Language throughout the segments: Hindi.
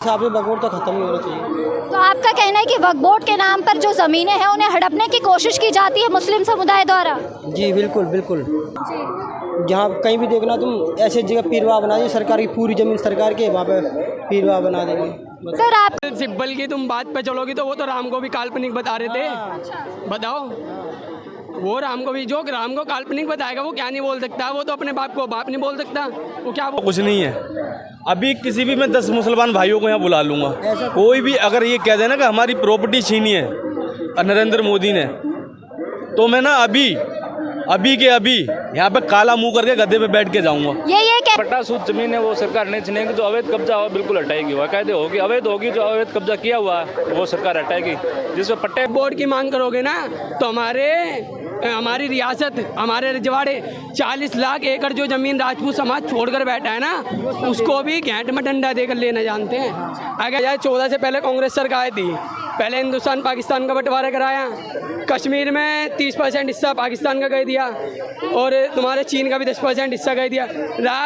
हिसाब से वक्फ बोर्ड तो खत्म ही होना चाहिए। तो आपका कहना है कि वक्फ बोर्ड के नाम पर जो ज़मीनें हैं उन्हें हड़पने की कोशिश की जाती है मुस्लिम समुदाय द्वारा? जी बिल्कुल बिल्कुल। जहाँ कहीं भी देखना तुम ऐसे जगह पीरवा बना दी, सरकार की पूरी ज़मीन सरकार की, वहाँ पे पीरवा बना देंगे। सर आप सिंपल की तुम बात पे चलोगी तो वो तो राम को भी काल्पनिक बता रहे थे। बताओ, वो राम को भी, जो राम को काल्पनिक बताएगा वो क्या नहीं बोल सकता? वो तो अपने बाप को बाप नहीं बोल सकता। वो क्या कुछ नहीं है। अभी किसी भी मैं 10 मुसलमान भाइयों को यहाँ बुला लूँगा, कोई भी अगर ये कह देना कि हमारी प्रॉपर्टी छीनी है नरेंद्र मोदी ने, तो मैं ना अभी के अभी यहाँ पे काला मुंह करके गद्दे पे बैठ के जाऊँगा। ये पट्टा सूद जमीन है वो सरकार नहीं छीनेगी। जो अवैध कब्जा हो बिल्कुल हटाएगी, बाकायदे होगी, अवैध होगी। जो अवैध कब्जा किया हुआ है वो सरकार हटाएगी। जिसमें पट्टे बोर्ड की मांग करोगे ना तो हमारी रियासत, हमारे रजवाड़े 40 लाख एकड़ जो ज़मीन राजपूत समाज छोड़कर बैठा है ना, उसको भी घेंट में डंडा देकर लेना जानते हैं। अगर 2014 से पहले कांग्रेस सरकार आई थी, पहले हिंदुस्तान पाकिस्तान का बंटवारा कराया, कश्मीर में 30% हिस्सा पाकिस्तान का कह दिया और तुम्हारे चीन का भी 10% हिस्सा कह दिया।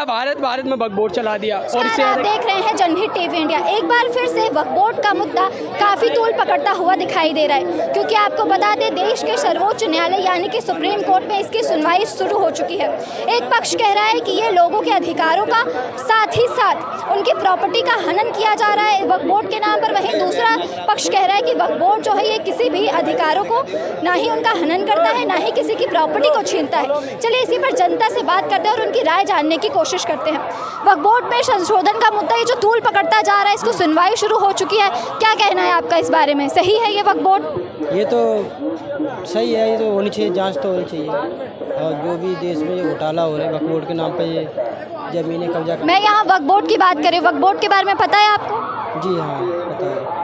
भारत में वक्फ बोर्ड चला दिया। और इससे आप देख रहे हैं जनहित टीवी इंडिया। एक बार फिर से वक्फ बोर्ड का मुद्दा काफ़ी तूल पकड़ता हुआ दिखाई दे रहा है, क्योंकि आपको बता दें देश के सर्वोच्च न्यायालय यानी कि सुप्रीम कोर्ट में इसकी सुनवाई शुरू हो चुकी है। एक पक्ष कह रहा है कि ये लोगों के अधिकारों का, साथ ही साथ उनकी प्रॉपर्टी का हनन किया जा रहा है वक्फ बोर्ड के नाम पर। वहीं दूसरा पक्ष कह रहा है कि वक्फ बोर्ड जो है ये किसी भी अधिकारों को ना ही उनका हनन करता है, ना ही किसी की प्रॉपर्टी को छीनता है। चलिए इसी पर जनता से बात करते हैं और उनकी राय जानने की कोशिश करते हैं। वक्फ बोर्ड में संशोधन का मुद्दा ये जो तूल पकड़ता जा रहा है, इसको सुनवाई शुरू हो चुकी है, क्या कहना है आपका इस बारे में? सही है ये वक्फ बोर्ड? ये तो सही है, ये तो होनी चाहिए, जांच तो होनी चाहिए। और जो भी देश में ये घोटाला हो रहा है वक्फ बोर्ड के नाम पे, ये ज़मीनें कब्जा। मैं यहाँ वक्फ बोर्ड की बात करें, वक्फ बोर्ड के बारे में पता है आपको? जी हाँ पता है।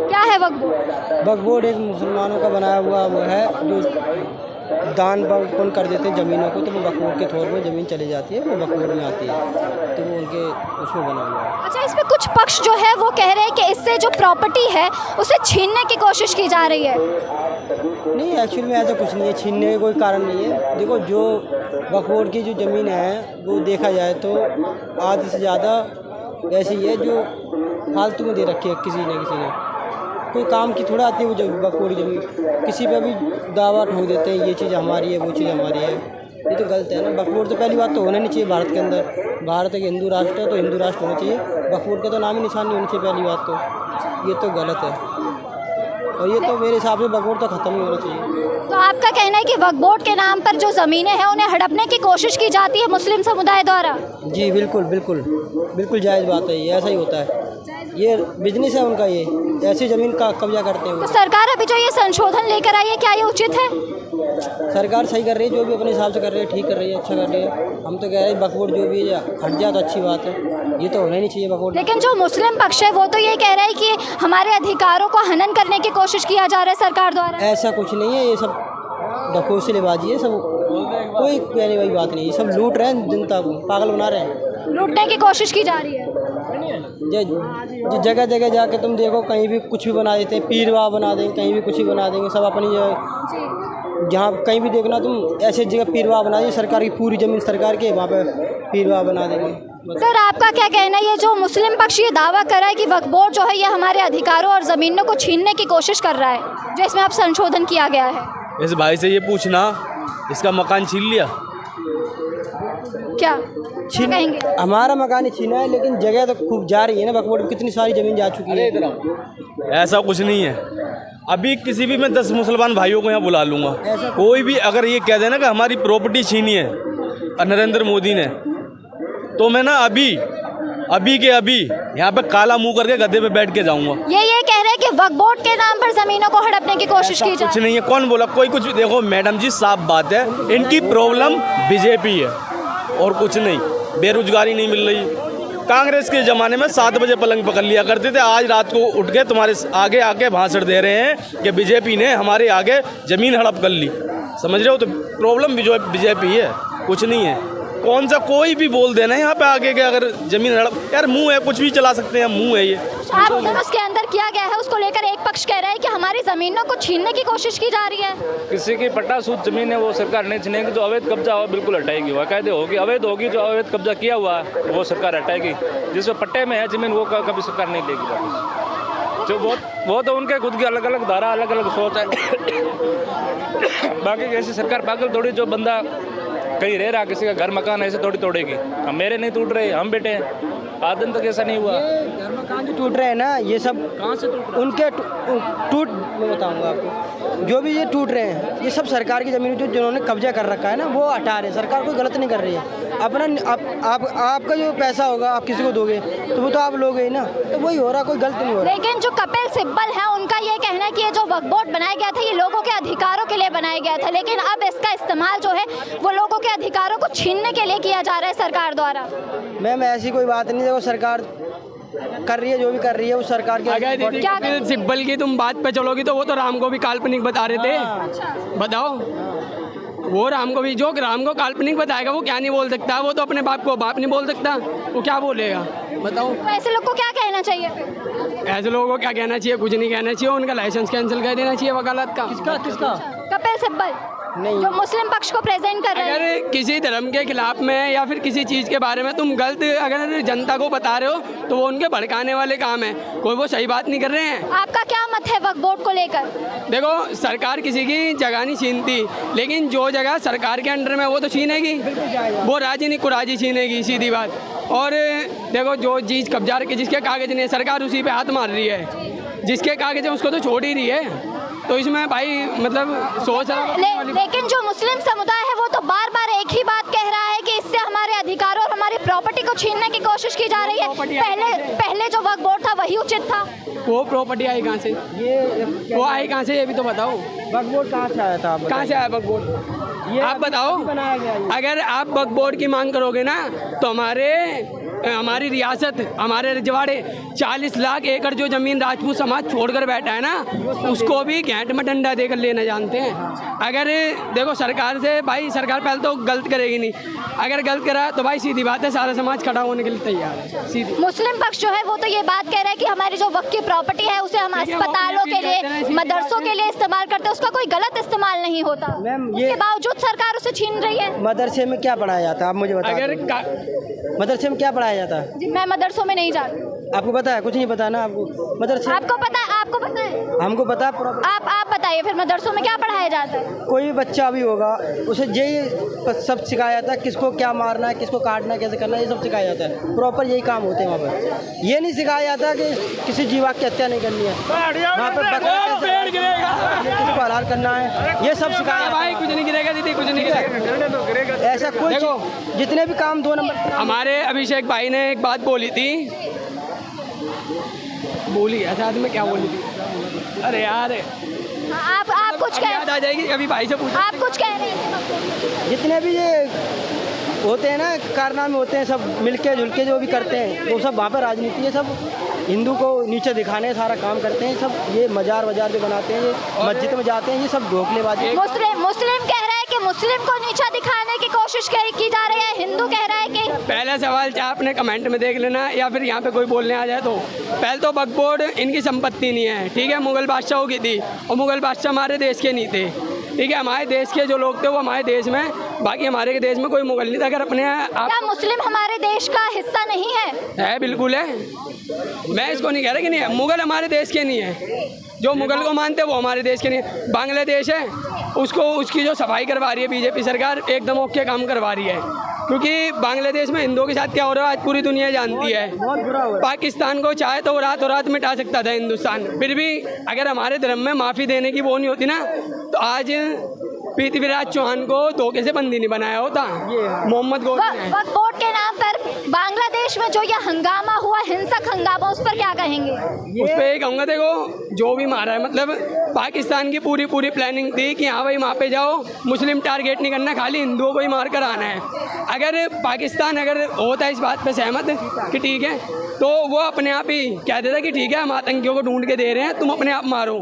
क्या है वक्फ बोर्ड? वक्फ बोर्ड एक मुसलमानों का बनाया हुआ वो है जो दान पुण्य कर देते हैं ज़मीनों को, तो वो वक्फ बोर्ड के तौर पर ज़मीन चली जाती है, वो वक्फ बोर्ड में आती है, तो वो उनके उसमें बना हुआ है। अच्छा, इस पे कुछ पक्ष जो है वो कह रहे हैं कि इससे जो प्रॉपर्टी है उसे छीनने की कोशिश की जा रही है। नहीं, एक्चुअली में ऐसा कुछ नहीं है, छीनने का कोई कारण नहीं है। देखो, जो वक्फ बोर्ड की जो ज़मीन है वो देखा जाए तो आधे से ज़्यादा ऐसी है जो फालतू में दे रखी है किसी ने कोई काम की थोड़ा आती है। वो जब वक्फ बोर्ड की ज़मीन किसी पे भी दावा ठोक देते हैं, ये चीज़ हमारी है, वो चीज़ हमारी है, ये तो गलत है ना। वक्फ बोर्ड तो पहली बात तो होना नहीं चाहिए भारत के अंदर। भारत एक हिंदू राष्ट्र है तो हिंदू राष्ट्र होना चाहिए, वक्फ बोर्ड का तो नाम ही निशान नहीं होना चाहिए पहली बात तो। ये तो गलत है और ये तो मेरे हिसाब से वक्फ बोर्ड तो ख़त्म ही होना चाहिए। तो आपका कहना है कि वक्फ बोर्ड के नाम पर जो ज़मीनें हैं उन्हें हड़पने की कोशिश की जाती है मुस्लिम समुदाय द्वारा? जी बिल्कुल बिल्कुल बिल्कुल जायज़ बात है, ये ऐसा ही होता है, ये बिजनेस है उनका, ये ऐसी ज़मीन का कब्जा करते हैं। तो सरकार अभी जो ये संशोधन लेकर आई है, क्या ये उचित है? सरकार सही कर रही है, जो भी अपने हिसाब से कर रही है, ठीक कर रही है, अच्छा कर रही है। हम तो कह रहे हैं वक्फ बोर्ड जो भी है हट जाए तो अच्छी बात है, ये तो होना ही नहीं चाहिए वक्फ बोर्ड। लेकिन जो मुस्लिम पक्ष है वो तो ये कह रहा है कि हमारे अधिकारों को हनन करने की कोशिश किया जा रहा है सरकार द्वारा। ऐसा कुछ नहीं है, ये सब ढकोसलेबाजी है, सब कोई कहने वाली बात नहीं है। सब लूट रहे हैं, जनता को पागल बना रहे हैं, लूटने की कोशिश की जा रही है। जगह जगह जाके तुम देखो, कहीं भी कुछ भी बना देते हैं, पीरवा बना देंगे, कहीं भी कुछ भी बना देंगे। सब अपनी जहाँ कहीं भी देखना तुम ऐसे जगह पीरवा बना दी, सरकार की पूरी ज़मीन सरकार की, वहाँ पे पीरवा बना देंगे। सर आपका क्या कहना है, ये जो मुस्लिम पक्ष ये दावा कर रहा है कि वक्फ बोर्ड जो है ये हमारे अधिकारों और ज़मीनों को छीनने की कोशिश कर रहा है, जो इसमें अब संशोधन किया गया है? इस भाई से ये पूछना, इसका मकान छीन लिया? क्या कहेंगे? हमारा मकान ही छीना है, लेकिन जगह तो खूब जा रही है ना, वक्फ बोर्ड कितनी सारी ज़मीन जा चुकी है। ऐसा कुछ नहीं है। अभी किसी भी मैं 10 मुसलमान भाइयों को यहाँ बुला लूँगा, कोई भी अगर ये कह देना कि हमारी प्रॉपर्टी छीनी है नरेंद्र मोदी ने, तो मैं ना अभी के अभी यहाँ पे काला मुंह करके गद्दे पे बैठ के जाऊँगा। ये कह रहे हैं कि वक्फ बोर्ड के नाम पर ज़मीनों को हड़पने की कोशिश की जा कुछ नहीं है। कौन बोला? कोई कुछ। देखो मैडम जी, साफ बात है, इनकी प्रॉब्लम बीजेपी है और कुछ नहीं। बेरोजगारी नहीं मिल रही। कांग्रेस के ज़माने में 7 बजे पलंग पकड़ लिया करते थे, आज रात को उठ के तुम्हारे आगे आके भाषण दे रहे हैं कि बीजेपी ने हमारे आगे ज़मीन हड़प कर ली। समझ रहे हो? तो प्रॉब्लम बीजेपी है, कुछ नहीं है। कौन सा कोई भी बोल देना यहाँ पे आगे के, अगर जमीन हड़प, यार मुंह है, कुछ भी चला सकते हैं, मुंह है ये। आप उसके अंदर किया गया है, उसको लेकर एक पक्ष कह रहा है कि हमारी जमीनों को छीनने की कोशिश की जा रही है। किसी की पट्टा सूद जमीन है वो सरकार नहीं छीनेगी, जो अवैध कब्जा हुआ बिल्कुल हटाएगी, बाकायदे होगी, अवैध होगी, जो अवैध कब्जा किया हुआ वो सरकार हटाएगी। जिसमें पट्टे में है जमीन वो कभी सरकार नहीं लेगी वापस। जो वो तो उनके खुद की अलग अलग धारा, अलग अलग सोच है। बाकी कैसी सरकार पागल थोड़ी, जो बंदा कहीं रह रहा किसी का घर मकान ऐसे थोड़ी तोड़ेगी। हम मेरे नहीं टूट रहे, हम बेटे हैं, आज दिन तक ऐसा नहीं हुआ। घर मकान जो टूट रहे हैं ना, ये सब कहाँ से टूट रहे? उनके टूट मैं बताऊंगा आपको, जो भी ये टूट रहे हैं ये सब सरकार की ज़मीन जो जिन्होंने कब्जा कर रखा है ना, वो हटा रहे हैं। सरकार कोई गलत नहीं कर रही है। अपना आपका जो पैसा होगा आप किसी को दोगे तो वो तो आप लोगे ही ना, तो वही हो रहा, कोई गलत नहीं हो रहा। लेकिन जो कपिल सिब्बल है उनका ये कहना है कि ये जो वक्फ बोर्ड बनाया गया था ये लोगों के अधिकारों के लिए बनाया गया था, लेकिन अब इसका इस्तेमाल जो है वो लोगों के अधिकारों को छीनने के लिए किया जा रहा है सरकार द्वारा। मैम ऐसी कोई बात नहीं, देखो सरकार कर रही है जो भी कर रही है, उस सरकार के अगर दीदी क्या कपिल सिब्बल की तुम बात पे चलोगी तो वो तो राम को भी काल्पनिक बता रहे थे। बताओ, वो राम को भी, जो राम को काल्पनिक बताएगा वो क्या नहीं बोल सकता, वो तो अपने बाप को बाप नहीं बोल सकता, वो क्या बोलेगा बताओ। तो ऐसे लोग को क्या कहना चाहिए फिर? ऐसे लोगों को क्या कहना चाहिए, कुछ नहीं कहना चाहिए, उनका लाइसेंस कैंसिल कर देना चाहिए वकालत का। किसका कपिल सिब्बल नहीं, जो मुस्लिम पक्ष को प्रेजेंट कर रहे हैं। अगर किसी धर्म के खिलाफ में या फिर किसी चीज़ के बारे में तुम गलत अगर जनता को बता रहे हो तो वो उनके भड़काने वाले काम है, कोई वो सही बात नहीं कर रहे हैं। आपका क्या मत है वक्फ बोर्ड को लेकर? देखो, सरकार किसी की जगह नहीं छीनती, लेकिन जो जगह सरकार के अंडर में वो तो छीनेगी, वो राजी नहीं कुराजी छीनेगी, सीधी बात। और देखो, जो चीज़ कब्जा रखी, जिसके कागज नहीं है, सरकार उसी पे हाथ मार रही है, जिसके कागज है उसको तो छोड़ ही रही है। तो इसमें भाई मतलब सोच लेकिन जो मुस्लिम समुदाय है वो तो बार बार एक ही बात कह रहा है कि इससे हमारे अधिकारों और हमारी प्रॉपर्टी को छीनने की कोशिश की जा रही है। पहले जो वक्फ बोर्ड था वही उचित था। वो प्रॉपर्टी आई कहाँ से, वो आई कहाँ से, ये भी तो बताओ। वक्फ बोर्ड कहाँ से आया था, आप कहाँ से आया वक्फ बोर्ड, ये आप बताओ। बनाया गया ये। अगर आप वक्फ बोर्ड की मांग करोगे ना तो हमारी रियासत, हमारे रजवाड़े 40 लाख एकड़ जो ज़मीन राजपूत समाज छोड़कर बैठा है ना, उसको भी घेंट में डंडा देकर लेना जानते हैं। अगर देखो, सरकार से भाई, सरकार पहले तो गलत करेगी नहीं, अगर गलत करा तो भाई सीधी बात है सारा समाज खड़ा होने के लिए तैयार है, सीधी। मुस्लिम पक्ष जो है वो तो ये बात कह रहा है कि हमारी जो वक्फ की प्रॉपर्टी है उसे हम अस्पतालों के लिए, मदरसों के लिए इस्तेमाल करते हैं, उसका कोई गलत इस्तेमाल नहीं होता। मैम ये इसके बावजूद सरकार उसे छीन रही है। मदरसे में क्या पढ़ाया जाता है, आप मुझे बताओ। मदरसे में क्या पढ़ाया जाता है? जी, मैं मदरसों में नहीं जाती। आपको पता है? कुछ नहीं पता ना आपको मदरसे? आपको पता है? आपको पता है? हमको पता है। आप बताइए फिर मदरसों में क्या पढ़ाया जाता है? कोई भी बच्चा भी होगा उसे यही सब सिखाया जाता है, किसको क्या मारना है, किसको काटना है, कैसे करना है, ये सब सिखाया जाता है। प्रॉपर यही काम होते हैं वहाँ पर। ये नहीं सिखाया जाता कि किसी जीवा की हत्या नहीं करनी है, वहाँ पर किसको हलाल करना है, ये सब सिखाया भाई। कुछ नहीं गिरेगा दीदी, कुछ नहीं गिरेगा। ऐसा कोई जितने भी काम 2 नंबर। हमारे अभिषेक भाई ने एक बात बोली थी, बोली ऐसा में क्या बोली थी, अरे यार आप कुछ कह, याद आ जाएगी, अभी भाई से पूछो। आप कुछ कह रहे हैं? जितने भी ये होते हैं ना कारनामे होते हैं, सब मिलके जुलके जो भी करते हैं वो सब वहाँ पर राजनीति है, सब हिंदू को नीचे दिखाने सारा काम करते हैं। सब ये मजार वजार जो बनाते हैं, ये मस्जिद में जाते हैं, ये सब ढोकलेबाजी। मुस्लिम कह रहा है कि मुस्लिम को नीचा दिखाने की कोशिश की जा रही है, हिंदू कह रहा है कि। पहला सवाल चाहे आपने कमेंट में देख लेना या फिर यहाँ पे कोई बोलने आ जाए, तो पहले तो वक्फ बोर्ड इनकी संपत्ति नहीं है, ठीक है, मुगल बादशाहों की थी, और मुगल बादशाह हमारे देश के नहीं थे, ठीक है। हमारे देश के जो लोग थे वो हमारे देश में, बाकी हमारे देश में कोई मुगल नहीं था। अगर अपने क्या मुस्लिम हमारे देश का हिस्सा नहीं है? बिल्कुल है, मैं इसको नहीं कह रहा कि नहीं है। मुगल हमारे देश के नहीं है, जो मुगल को मानते हैं वो हमारे देश के नहीं है। बांग्लादेश है, उसको उसकी जो सफाई करवा रही है बीजेपी सरकार, एकदम ओके काम करवा रही है, क्योंकि बांग्लादेश में हिंदुओं के साथ क्या हो रहा है आज पूरी दुनिया जानती है। पाकिस्तान को चाहे तो वो रातों रात मिटा सकता था हिंदुस्तान, फिर भी अगर हमारे धर्म में माफ़ी देने की वो नहीं होती ना, तो आज पृथ्वीराज चौहान को धोखे से बंदी नहीं बनाया होता मोहम्मद गोरी। वक्फ बोर्ड के नाम पर बांग्लादेश में जो ये हंगामा हुआ, हिंसक हंगामा, उस पर क्या कहेंगे? उस पर यही कहूँगा, देखो जो भी मारा है, मतलब पाकिस्तान की पूरी प्लानिंग थी कि हाँ भाई वहाँ पे जाओ, मुस्लिम टारगेट नहीं करना, खाली हिंदुओं को ही मार कर आना है। अगर पाकिस्तान अगर होता है इस बात पे सहमत कि ठीक है तो वो अपने आप ही कहते थे कि ठीक है हम आतंकियों को ढूंढ के दे रहे हैं, तुम अपने आप मारो।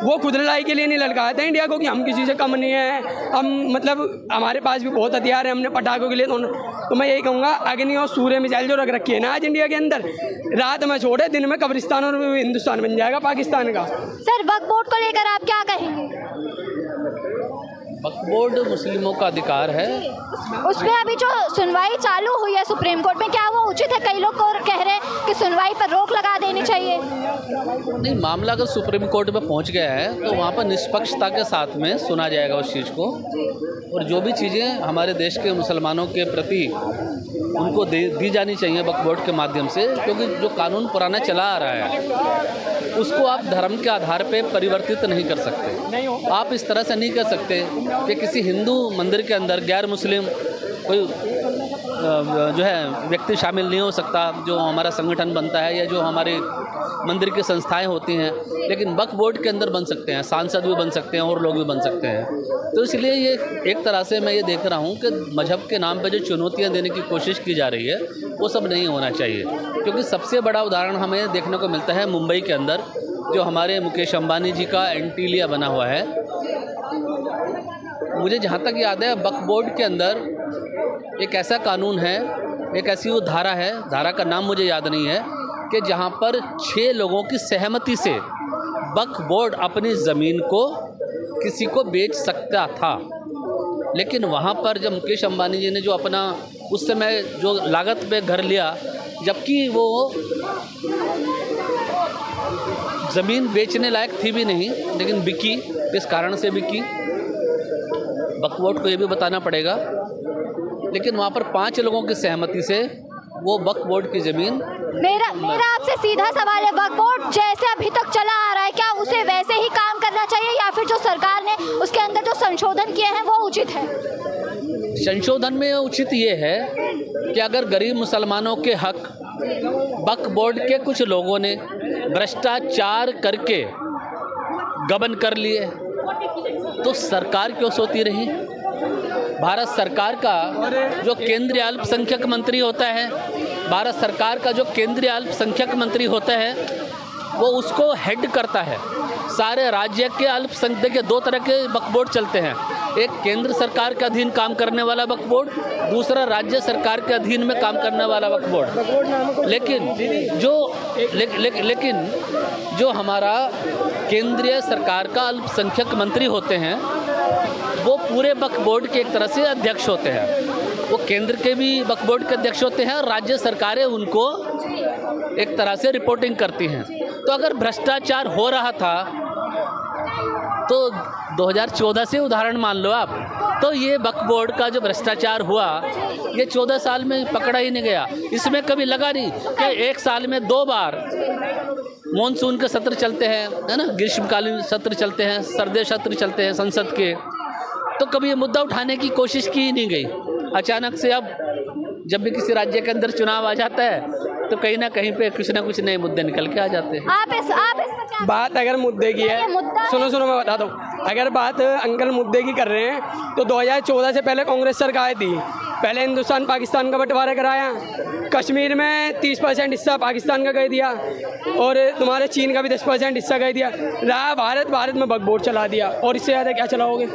वो खुद लड़ाई के लिए नहीं लड़काया था इंडिया को कि हम किसी से कम नहीं है, हम मतलब हमारे पास भी बहुत हथियार है, हमने पटाखों के लिए। तो मैं यही कहूँगा, अग्नि और सूर्य मिसाइल जो रख रखी है ना आज इंडिया के अंदर, रात में छोड़े दिन में कब्रिस्तान और हिंदुस्तान बन जाएगा पाकिस्तान का। सर वक्फ बोर्ड को लेकर आप क्या कहेंगे? वक्फ बोर्ड मुस्लिमों का अधिकार है। उसमें अभी जो सुनवाई चालू हुई है सुप्रीम कोर्ट में, क्या वो उचित है? कई लोग कह रहे हैं कि सुनवाई पर रोक लगा देनी चाहिए। नहीं, मामला अगर सुप्रीम कोर्ट में पहुंच गया है तो वहां पर निष्पक्षता के साथ में सुना जाएगा उस चीज़ को, और जो भी चीज़ें हमारे देश के मुसलमानों के प्रति उनको दी जानी चाहिए वक्फ बोर्ड के माध्यम से, क्योंकि जो कानून पुराना चला आ रहा है उसको आप धर्म के आधार पे परिवर्तित नहीं कर सकते। आप इस तरह से नहीं कर सकते कि किसी हिंदू मंदिर के अंदर गैर मुस्लिम कोई जो है व्यक्ति शामिल नहीं हो सकता, जो हमारा संगठन बनता है या जो हमारे मंदिर की संस्थाएं होती हैं, लेकिन वक्फ बोर्ड के अंदर बन सकते हैं, सांसद भी बन सकते हैं और लोग भी बन सकते हैं। तो इसलिए ये एक तरह से मैं ये देख रहा हूँ कि मजहब के नाम पर जो चुनौतियाँ देने की कोशिश की जा रही है वो सब नहीं होना चाहिए, क्योंकि सबसे बड़ा उदाहरण हमें देखने को मिलता है मुंबई के अंदर, जो हमारे मुकेश अंबानी जी का एंटीलिया बना हुआ है। मुझे जहाँ तक याद है वक्फ बोर्ड के अंदर एक ऐसा कानून है, एक ऐसी वो धारा है, धारा का नाम मुझे याद नहीं है, कि जहाँ पर 6 लोगों की सहमति से वक्फ बोर्ड अपनी ज़मीन को किसी को बेच सकता था। लेकिन वहाँ पर जब मुकेश अंबानी जी ने जो अपना उस समय जो लागत पे घर लिया, जबकि वो ज़मीन बेचने लायक थी भी नहीं, लेकिन बिकी। किस कारण से बिकी वक्फ बोर्ड को ये भी बताना पड़ेगा, लेकिन वहाँ पर 5 लोगों की सहमति से वो वक्फ बोर्ड की ज़मीन। मेरा आपसे सीधा सवाल है, वक्फ बोर्ड जैसे अभी तक चला आ रहा है क्या उसे वैसे ही काम करना चाहिए, या फिर जो सरकार ने उसके अंदर जो संशोधन किए हैं वो उचित है? संशोधन में उचित ये है कि अगर गरीब मुसलमानों के हक वक्फ बोर्ड के कुछ लोगों ने भ्रष्टाचार करके गबन कर लिए तो सरकार क्यों सोती रही? भारत सरकार का जो केंद्रीय अल्पसंख्यक मंत्री होता है, भारत सरकार का जो केंद्रीय अल्पसंख्यक मंत्री होता है वो उसको हेड करता है। सारे राज्य के अल्पसंख्यक के 2 तरह के वक्फ बोर्ड चलते हैं, एक केंद्र सरकार के अधीन काम करने वाला वक्फ बोर्ड, दूसरा राज्य सरकार के अधीन में काम करने वाला वक्फ बोर्ड। लेकिन जो हमारा केंद्रीय सरकार का अल्पसंख्यक मंत्री होते हैं वो पूरे वक्फ बोर्ड के एक तरह से अध्यक्ष होते हैं। वो केंद्र के भी वक्फ बोर्ड के अध्यक्ष होते हैं और राज्य सरकारें उनको एक तरह से रिपोर्टिंग करती हैं। तो अगर भ्रष्टाचार हो रहा था तो 2014 से उदाहरण मान लो आप, तो ये वक्फ बोर्ड का जो भ्रष्टाचार हुआ ये 14 साल में पकड़ा ही नहीं गया। इसमें कभी लगा नहीं कि एक साल में 2 बार मॉनसून के सत्र चलते हैं, है ना, ग्रीष्मकालीन सत्र चलते हैं, सर्दी सत्र चलते हैं संसद के, तो कभी ये मुद्दा उठाने की कोशिश की ही नहीं गई। अचानक से अब जब भी किसी राज्य के अंदर चुनाव आ जाता है तो कहीं ना कहीं पे कुछ ना कुछ नए मुद्दे निकल के आ जाते हैं। आप इस बात अगर मुद्दे की है, सुनो मैं बताता हूँ। अगर बात अंकल मुद्दे की कर रहे हैं तो 2014 से पहले कांग्रेस सरकार थी, पहले हिंदुस्तान पाकिस्तान का बंटवारा कराया, कश्मीर में 30% हिस्सा पाकिस्तान का कह दिया और तुम्हारे चीन का भी 10% हिस्सा कह दिया, रहा भारत में वक्फ बोर्ड चला दिया, और इससे ज़्यादा क्या चलाओगे?